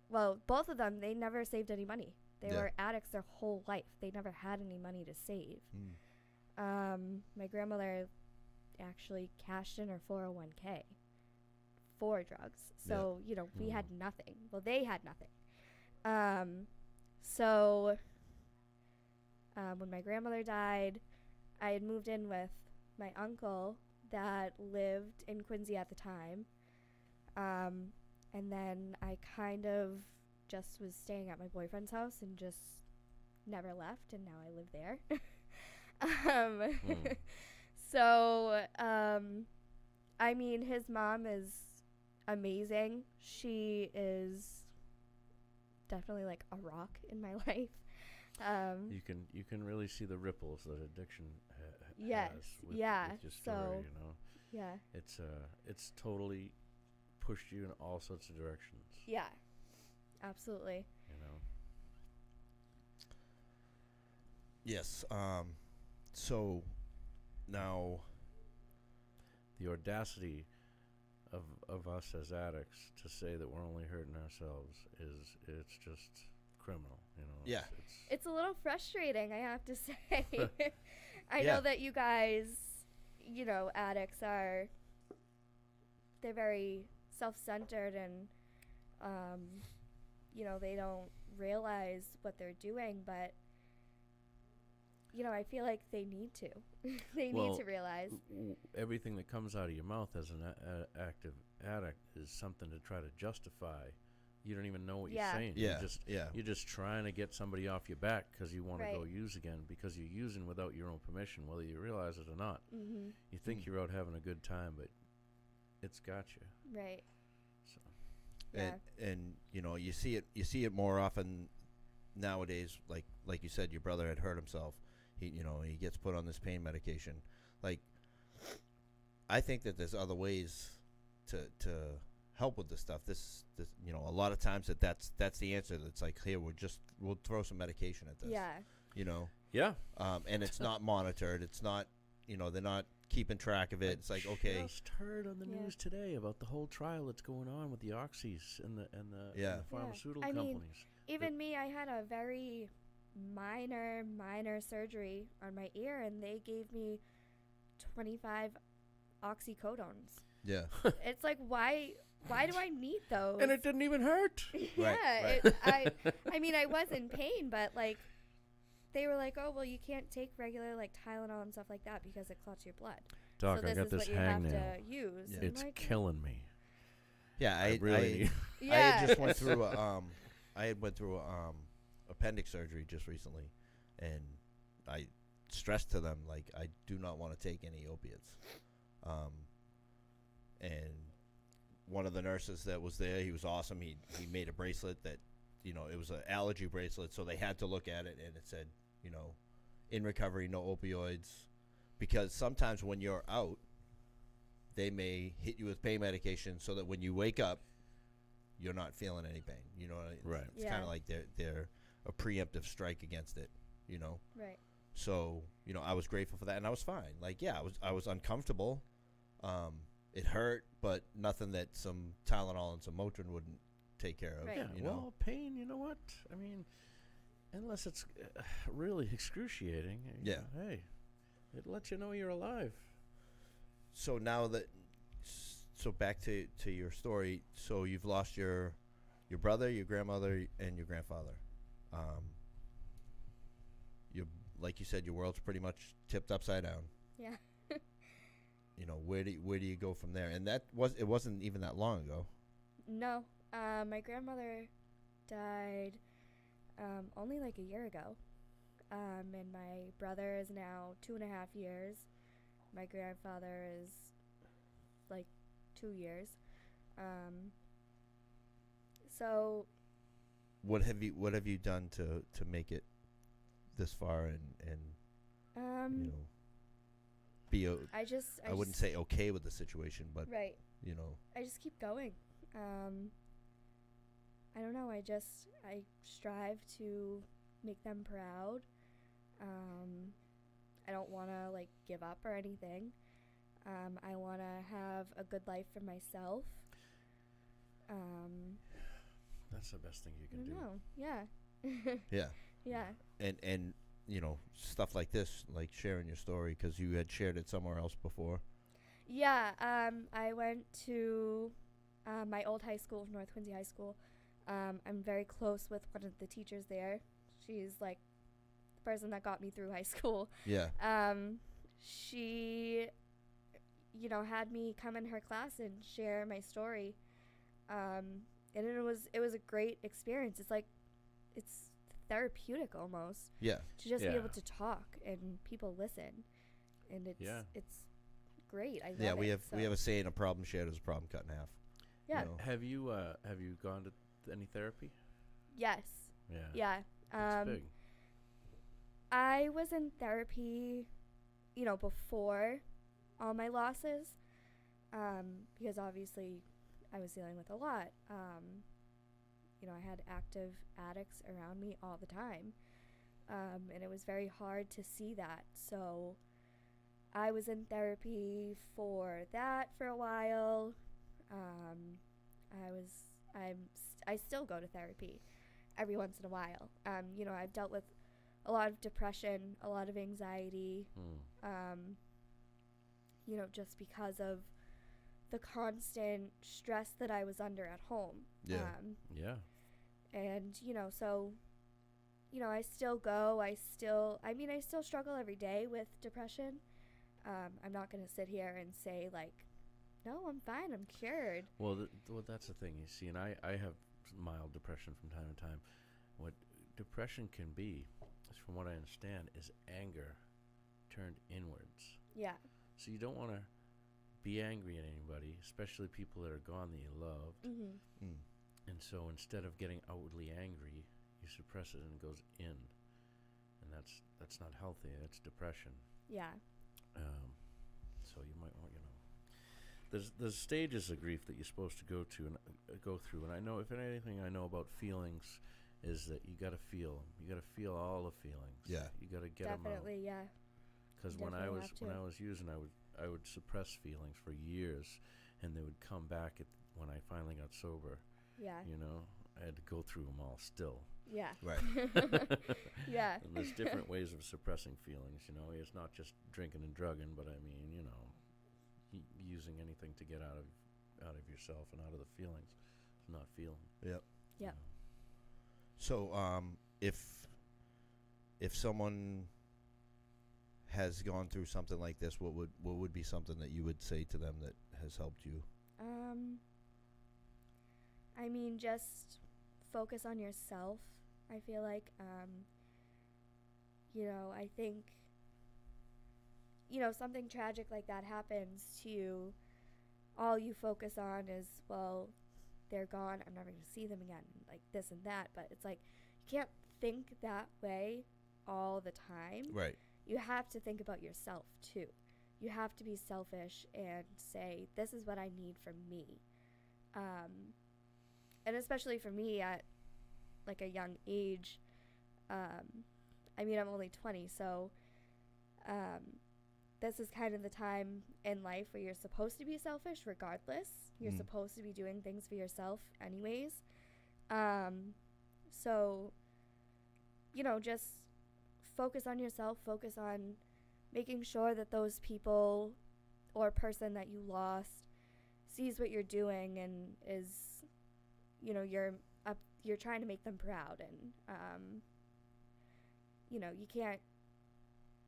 Speaker 3: well, both of them, they never saved any money. They were addicts their whole life. They never had any money to save. My grandmother actually cashed in her 401k for drugs. So, you know, we had nothing. Well, they had nothing. So when my grandmother died, I had moved in with my uncle that lived in Quincy at the time. And then I kind of just was staying at my boyfriend's house and just never left, and now I live there. So, I mean, his mom is amazing. She is definitely like a rock in my life.
Speaker 1: You can really see the ripples that addiction
Speaker 3: Yes,
Speaker 1: has with,
Speaker 3: yeah.
Speaker 1: with your story.
Speaker 3: So yeah,
Speaker 1: It's totally pushed you in all sorts of directions.
Speaker 3: yeah, absolutely.
Speaker 1: You know.
Speaker 2: Yes. So now
Speaker 1: The audacity of us as addicts to say that we're only hurting ourselves it's just criminal, you know.
Speaker 2: Yeah.
Speaker 3: It's a little frustrating, I have to say. I
Speaker 2: Yeah.
Speaker 3: know that you guys, you know, addicts they're very self-centered and, you know, they don't realize what they're doing, but, you know, I feel like they need to. They need to realize.
Speaker 1: Everything that comes out of your mouth as an active addict is something to try to justify. You don't even know what you're saying.
Speaker 2: Yeah.
Speaker 1: You're just trying to get somebody off your back because you want to go
Speaker 3: Right.
Speaker 1: use again, because you're using without your own permission, whether you realize it or not.
Speaker 3: Mm-hmm.
Speaker 1: You think you're out having a good time, but it's got you.
Speaker 3: Right.
Speaker 1: So
Speaker 3: Yeah.
Speaker 2: And you know, you see it more often nowadays. Like you said, your brother had hurt himself. He gets put on this pain medication. Like, I think that there's other ways to help with this stuff. This you know, a lot of times that's the answer. That's like, here, we'll throw some medication at this.
Speaker 3: Yeah.
Speaker 2: You know.
Speaker 1: yeah.
Speaker 2: And it's not monitored. It's not, you know, they're not keeping track of it. It's like, okay.
Speaker 1: Just heard on the news today about the whole trial that's going on with the oxys and the pharmaceutical
Speaker 3: I mean,
Speaker 1: companies.
Speaker 3: Even me, I had a very minor surgery on my ear, and they gave me 25 oxycodones.
Speaker 2: Yeah.
Speaker 3: It's like, why do I need those?
Speaker 1: And it didn't even hurt.
Speaker 3: Yeah,
Speaker 2: Right.
Speaker 3: I mean, I was in pain, but like, they were like, oh, well, you can't take regular like Tylenol and stuff like that because it clots your blood.
Speaker 1: Doc,
Speaker 3: so
Speaker 1: I got
Speaker 3: this
Speaker 1: this
Speaker 3: is what you have
Speaker 1: hangnail.
Speaker 3: to use.
Speaker 2: Yeah.
Speaker 3: I'm
Speaker 1: It's
Speaker 3: like,
Speaker 1: killing me.
Speaker 2: Yeah,
Speaker 1: I really need.
Speaker 2: I had just went through appendix surgery just recently, and I stressed to them, like, I do not want to take any opiates. And one of the nurses that was there, he was awesome. He made a bracelet that, you know, it was an allergy bracelet, so they had to look at it, and it said, you know, in recovery, no opioids, because sometimes when you're out, they may hit you with pain medication so that when you wake up, you're not feeling any pain. You know,
Speaker 1: Right.
Speaker 2: It's kind of like they're a preemptive strike against it. You know.
Speaker 3: Right.
Speaker 2: So, you know, I was grateful for that, and I was fine. Like, yeah, I was uncomfortable. It hurt, but nothing that some Tylenol and some Motrin wouldn't take care of.
Speaker 3: Right.
Speaker 1: Yeah,
Speaker 2: You
Speaker 1: well,
Speaker 2: know.
Speaker 1: pain, you know what? I mean, unless it's really excruciating, you
Speaker 2: Yeah.
Speaker 1: know, hey, it lets you know you're alive.
Speaker 2: So now so back to your story. So you've lost your brother, your grandmother, and your grandfather. Like you said, your world's pretty much tipped upside down.
Speaker 3: Yeah.
Speaker 2: You know, where do you go from there? And it wasn't even that long ago.
Speaker 3: No. My grandmother died only like a year ago. And my brother is now 2.5 years. My grandfather is like 2 years. So
Speaker 2: What have you done to make it this far and you know, be I wouldn't say okay with the situation, but
Speaker 3: right.
Speaker 2: you know,
Speaker 3: I just keep going. I don't know. I strive to make them proud. I don't want to like give up or anything. I want to have a good life for myself.
Speaker 1: That's the best thing you
Speaker 3: I
Speaker 1: can
Speaker 3: don't
Speaker 1: do.
Speaker 3: know. Yeah.
Speaker 2: yeah.
Speaker 3: Yeah.
Speaker 2: And you know, stuff like this, like sharing your story, because you had shared it somewhere else before.
Speaker 3: Yeah. I went to my old high school, North Quincy High School. I'm very close with one of the teachers there. She's like the person that got me through high school.
Speaker 2: Yeah.
Speaker 3: She, you know, had me come in her class and share my story. And it was a great experience. It's like, it's therapeutic almost.
Speaker 2: Yeah.
Speaker 3: To just be
Speaker 1: Yeah.
Speaker 3: able to talk and people listen. And it's great. I love
Speaker 2: Yeah,
Speaker 3: it.
Speaker 2: we have a saying: a problem shared is a problem cut in half.
Speaker 3: Yeah.
Speaker 2: You know?
Speaker 1: Have you gone to any therapy?
Speaker 3: Yes.
Speaker 1: Yeah.
Speaker 3: Yeah.
Speaker 1: It's big.
Speaker 3: I was in therapy, before all my losses, because obviously I was dealing with a lot. I had active addicts around me all the time, and it was very hard to see that. So I was in therapy for that for a while. I still go to therapy every once in a while. I've dealt with a lot of depression, a lot of anxiety, just because of the constant stress that I was under at home.
Speaker 2: Yeah.
Speaker 1: Yeah.
Speaker 3: And, so, I still go. I still struggle every day with depression. I'm not going to sit here and say, like, no, I'm fine, I'm cured.
Speaker 1: Well, that's the thing, you see, and I have mild depression from time to time. What depression can be, from what I understand, is anger turned inwards.
Speaker 3: Yeah.
Speaker 1: So you don't want to be angry at anybody, especially people that are gone that you loved.
Speaker 3: Mm-hmm.
Speaker 1: And so instead of getting outwardly angry, you suppress it and it goes in. And that's not healthy. That's depression.
Speaker 3: Yeah.
Speaker 1: So you might want, there's stages of grief that you're supposed to go through. And I know, if anything I know about feelings, is that you got to feel them. You got to feel all the feelings.
Speaker 2: Yeah.
Speaker 1: You got to get them out.
Speaker 3: Definitely, yeah.
Speaker 1: Because when I was using, I would suppress feelings for years, and they would come back when I finally got sober.
Speaker 3: Yeah.
Speaker 1: I had to go through them all still.
Speaker 3: Yeah.
Speaker 2: Right.
Speaker 3: Yeah.
Speaker 1: And there's different ways of suppressing feelings. It's not just drinking and drugging, but I mean, using anything to get out of yourself and out of the feelings. It's not feeling.
Speaker 2: Yep.
Speaker 3: Yep.
Speaker 2: So, if someone has gone through something like this, what would be something that you would say to them that has helped you?
Speaker 3: Just focus on yourself. I feel like, I think, something tragic like that happens to you, all you focus on is, well, they're gone, I'm never going to see them again, like this and that. But it's like, you can't think that way all the time.
Speaker 2: Right.
Speaker 3: You have to think about yourself too. You have to be selfish and say, this is what I need from me. And especially for me at like a young age, I'm only 20, so this is kind of the time in life where you're supposed to be selfish regardless. You're supposed to be doing things for yourself anyways. So, just focus on yourself, focus on making sure that those people or person that you lost sees what you're doing and is, you're trying to make them proud. And,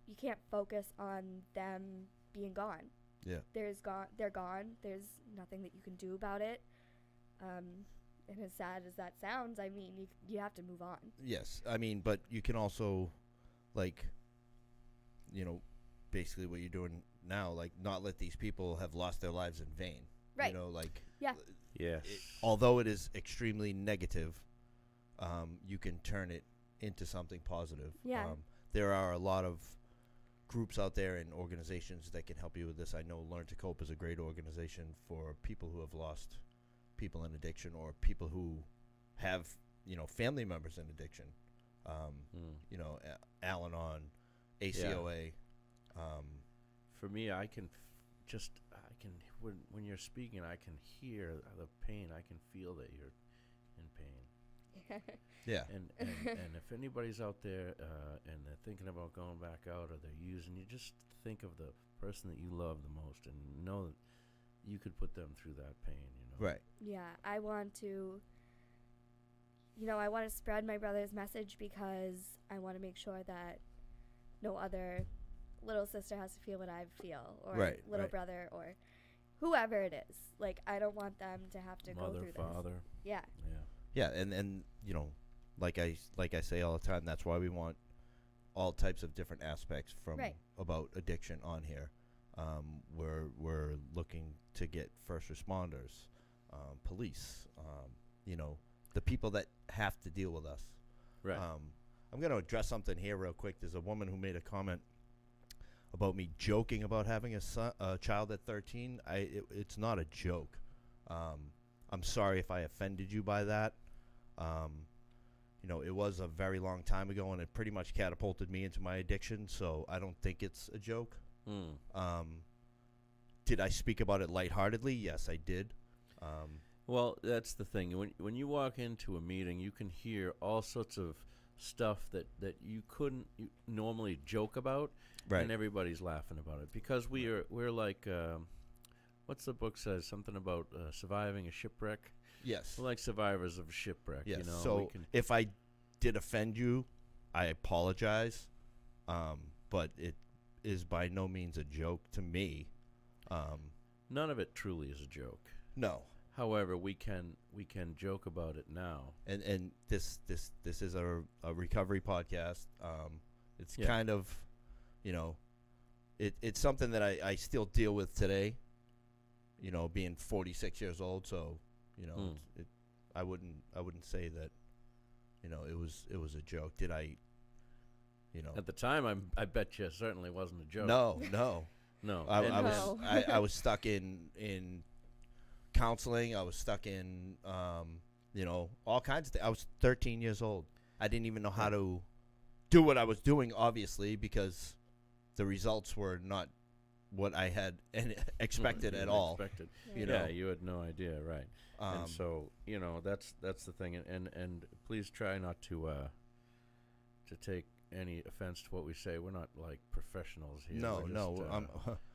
Speaker 3: you can't focus on them being gone.
Speaker 2: Yeah.
Speaker 3: They're gone. There's nothing that you can do about it. And as sad as that sounds, you have to move on.
Speaker 2: Yes. But you can also, basically what you're doing now, not let these people have lost their lives in vain.
Speaker 3: Right. Yeah.
Speaker 1: Yes.
Speaker 2: Although it is extremely negative, you can turn it into something positive.
Speaker 3: Yeah.
Speaker 2: There are a lot of groups out there and organizations that can help you with this. I know Learn to Cope is a great organization for people who have lost people in addiction or people who have, family members in addiction. Al-Anon, ACOA.
Speaker 1: Yeah. For me, when you're speaking, I can hear the pain. I can feel that you're in pain.
Speaker 2: Yeah.
Speaker 1: And if anybody's out there and they're thinking about going back out or they're using, you just think of the person that you love the most and know that you could put them through that pain.
Speaker 2: Right.
Speaker 3: Yeah, I want to spread my brother's message because I want to make sure that no other little sister has to feel what I feel, or little brother, or whoever it is. I don't want them to have to go through this.
Speaker 1: Mother, father.
Speaker 3: Yeah.
Speaker 2: Yeah, and like I say all the time, that's why we want all types of different aspects from about addiction on here. We're looking to get first responders, police, the people that have to deal with us.
Speaker 1: Right.
Speaker 2: I'm going to address something here real quick. There's a woman who made a comment about me joking about having a child at 13. It's not a joke. I'm sorry if I offended you by that. It was a very long time ago, and it pretty much catapulted me into my addiction, so I don't think it's a joke. Did I speak about it lightheartedly? Yes, I did.
Speaker 1: Well, that's the thing. When you walk into a meeting, you can hear all sorts of stuff that you couldn't normally joke about,
Speaker 2: right.
Speaker 1: And everybody's laughing about it because we're like, what's the book says? Something about surviving a shipwreck.
Speaker 2: Yes.
Speaker 1: We're like survivors of a shipwreck.
Speaker 2: Yes.
Speaker 1: You know?
Speaker 2: So if I did offend you, I apologize. But it is by no means a joke to me.
Speaker 1: None of it truly is a joke.
Speaker 2: No.
Speaker 1: However, we can joke about it now.
Speaker 2: And this is a recovery podcast. It's kind of, it's something that I still deal with today. Being 46 years old, so I wouldn't say that, it was a joke. Did I?
Speaker 1: At the time, I bet you it certainly wasn't a joke.
Speaker 2: No.
Speaker 1: No.
Speaker 2: I was stuck in counseling. I was stuck in all kinds of things. I was 13 years old. I didn't even know how to do what I was doing, obviously, because the results were not what I had expected at all.
Speaker 1: Expected.
Speaker 3: Yeah.
Speaker 1: You had no idea, right? And so that's the thing, and please try not to take any offense to what we say. We're not like professionals here.
Speaker 2: No.
Speaker 1: I'm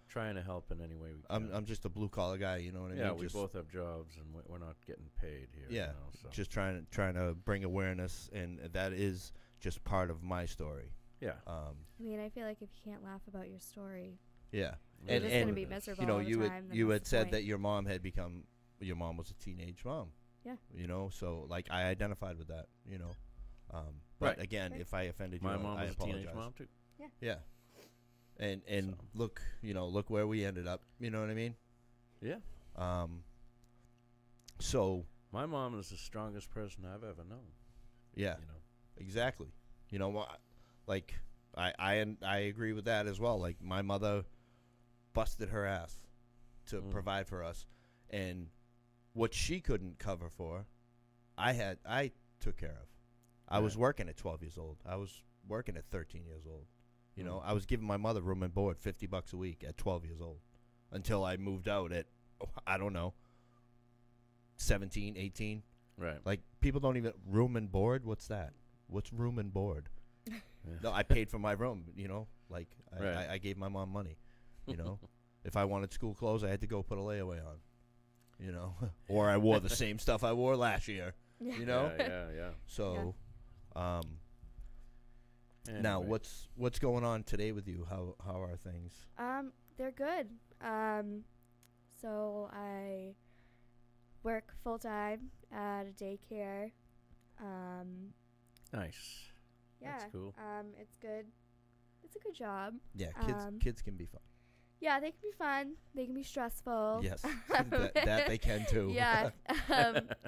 Speaker 1: trying to help in any way we can.
Speaker 2: I'm just a blue collar guy. You know what I mean?
Speaker 1: Yeah, we both have jobs, and we're not getting paid here.
Speaker 2: Yeah,
Speaker 1: so.
Speaker 2: Just trying to bring awareness, and that is just part of my story.
Speaker 1: Yeah.
Speaker 3: I mean, I feel like if you can't laugh about your story,
Speaker 2: yeah,
Speaker 3: you're just going to be miserable all the time.
Speaker 2: you had said that your mom was a teenage mom.
Speaker 3: Yeah.
Speaker 2: So like I identified with that. But again, if I offended you,
Speaker 1: my mom
Speaker 2: I
Speaker 1: was
Speaker 2: apologize.
Speaker 1: a teenage mom too.
Speaker 2: Yeah. And so. look where we ended up. You know what I mean?
Speaker 1: Yeah.
Speaker 2: So
Speaker 1: my mom is the strongest person I've ever known.
Speaker 2: Yeah. Exactly. Like I agree with that as well. Like my mother busted her ass to provide for us, and what she couldn't cover for, I took care of. I was working at 12 years old. I was working at 13 years old. I was giving my mother room and board $50 a week at 12 years old until I moved out at, I don't know, 17, 18.
Speaker 1: Right.
Speaker 2: Like, people don't even, room and board? What's that? What's room and board? No, I paid for my room, Like, I gave my mom money, If I wanted school clothes, I had to go put a layaway on, Or I wore the same stuff I wore last year,
Speaker 1: Yeah.
Speaker 2: So,
Speaker 1: Anyway.
Speaker 2: Now, what's going on today with you? How are things?
Speaker 3: They're good. So I work full time at a daycare.
Speaker 1: Nice.
Speaker 3: Yeah.
Speaker 1: That's cool.
Speaker 3: It's good. It's a good job.
Speaker 2: Yeah, kids can be fun.
Speaker 3: Yeah, they can be fun. They can be stressful.
Speaker 2: Yes, that they can too.
Speaker 3: Yeah.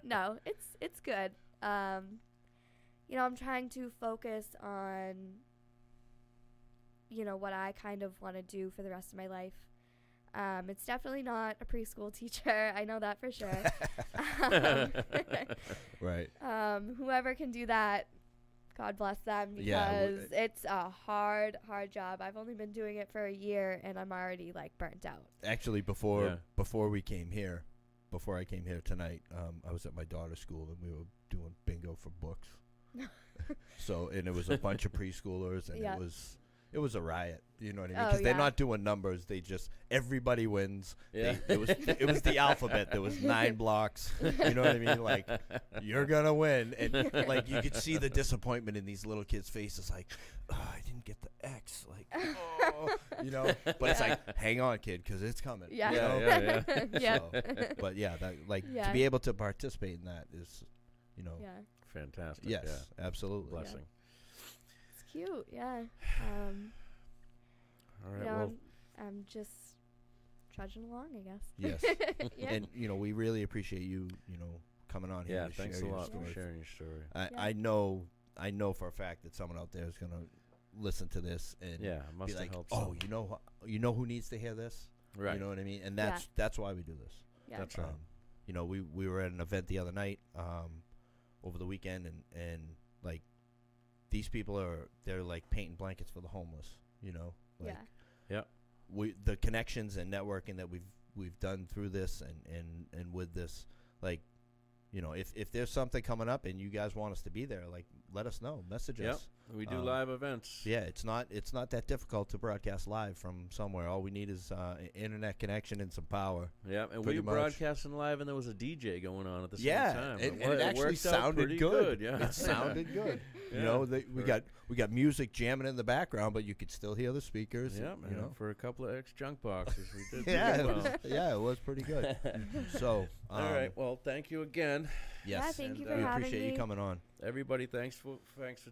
Speaker 3: No, it's good. I'm trying to focus on, what I kind of want to do for the rest of my life. It's definitely not a preschool teacher. I know that for sure.
Speaker 2: Right.
Speaker 3: Whoever can do that, God bless them, because it's a hard job. I've only been doing it for a year, and I'm already, burnt out.
Speaker 2: Actually, before I came here tonight, I was at my daughter's school, and we were doing bingo for books. And it was a bunch of preschoolers, and it was a riot. You know what I mean? Because they're not doing numbers; they just everybody wins.
Speaker 1: Yeah.
Speaker 2: It was the alphabet. There was 9 blocks. You know what I mean? Like, you're gonna win, and like you could see the disappointment in these little kids' faces. Like, I didn't get the X. Like, But it's like, hang on, kid, because it's coming.
Speaker 3: Yeah.
Speaker 1: Yeah.
Speaker 2: So, but to be able to participate in that is,
Speaker 1: Fantastic.
Speaker 2: Yes,
Speaker 1: yeah.
Speaker 2: absolutely.
Speaker 1: Blessing.
Speaker 3: It's cute, yeah.
Speaker 1: All right. Well,
Speaker 3: I'm just trudging along, I guess.
Speaker 2: Yes.
Speaker 3: Yeah.
Speaker 2: And we really appreciate you, coming on here.
Speaker 1: Yeah,
Speaker 2: to
Speaker 1: thanks a
Speaker 2: share your
Speaker 1: lot for
Speaker 2: story.
Speaker 1: sharing your story.
Speaker 2: I know for a fact that someone out there is gonna listen to this and
Speaker 1: Yeah, must
Speaker 2: be
Speaker 1: have
Speaker 2: like,
Speaker 1: helped.
Speaker 2: oh,
Speaker 1: someone.
Speaker 2: you know who needs to hear this?
Speaker 1: Right.
Speaker 2: You know what I mean? And
Speaker 3: Yeah.
Speaker 2: that's why we do this.
Speaker 3: Yeah.
Speaker 1: That's right.
Speaker 2: You know, we were at an event the other night, over the weekend, and like these people they're like painting blankets for the homeless. You know, like
Speaker 3: Yeah.
Speaker 2: the connections and networking that we've done through this and with this, like, you know, if there's something coming up and you guys want us to be there, like, let us know, message us.
Speaker 1: We do live events.
Speaker 2: Yeah, it's not that difficult to broadcast live from somewhere. All we need is internet connection and some power.
Speaker 1: Yeah, and
Speaker 2: Pretty
Speaker 1: we were
Speaker 2: much.
Speaker 1: broadcasting live, and there was a DJ going on at the same
Speaker 2: Yeah,
Speaker 1: time.
Speaker 2: and it actually
Speaker 1: worked out
Speaker 2: sounded
Speaker 1: pretty
Speaker 2: good.
Speaker 1: Yeah,
Speaker 2: It sounded good. You
Speaker 1: Yeah.
Speaker 2: know, we got music jamming in the background, but you could still hear the speakers.
Speaker 1: Yeah,
Speaker 2: you know.
Speaker 1: for a couple of junk boxes, we did.
Speaker 2: Yeah,
Speaker 1: pretty
Speaker 2: it was,
Speaker 1: well.
Speaker 2: yeah, it was pretty good. So,
Speaker 1: All right. Well, thank you again,
Speaker 2: yes,
Speaker 3: Yeah, thank you
Speaker 1: And,
Speaker 3: for
Speaker 2: we
Speaker 3: having
Speaker 2: appreciate
Speaker 3: me.
Speaker 2: you coming on.
Speaker 1: everybody. Thanks for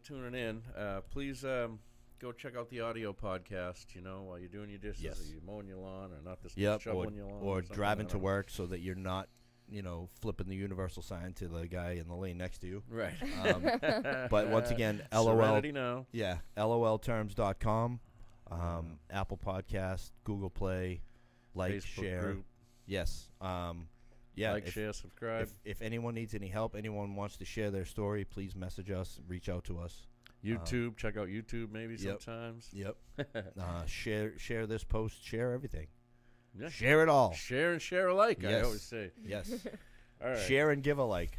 Speaker 1: tuning in. Please go check out the audio podcast. You know, while you're doing your dishes,
Speaker 2: Yes.
Speaker 1: or you're mowing your lawn, or not this
Speaker 2: Yep,
Speaker 1: shoveling your lawn,
Speaker 2: or
Speaker 1: something,
Speaker 2: driving
Speaker 1: I
Speaker 2: to
Speaker 1: don't know.
Speaker 2: work so that you're not, you know, flipping the universal sign to the guy in the lane next to you.
Speaker 1: Right.
Speaker 2: But once again,
Speaker 1: Serenity now.
Speaker 2: Yeah, LOLTerms.com, Apple Podcast, Google Play, like,
Speaker 1: Facebook
Speaker 2: share.
Speaker 1: group.
Speaker 2: Yes. Yeah.
Speaker 1: Like, share, subscribe.
Speaker 2: If anyone needs any help, anyone wants to share their story, please message us, reach out to us.
Speaker 1: YouTube. Check out YouTube maybe
Speaker 2: Yep.
Speaker 1: sometimes.
Speaker 2: Yep. Share this post, share everything.
Speaker 1: Yeah.
Speaker 2: Share it all.
Speaker 1: Share and share alike, I
Speaker 2: Yes.
Speaker 1: always say.
Speaker 2: Yes.
Speaker 1: All right.
Speaker 2: Share and give a like.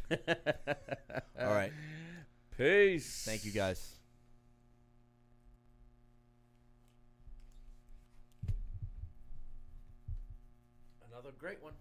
Speaker 2: All right.
Speaker 1: Peace.
Speaker 2: Thank you, guys.
Speaker 1: Another great one.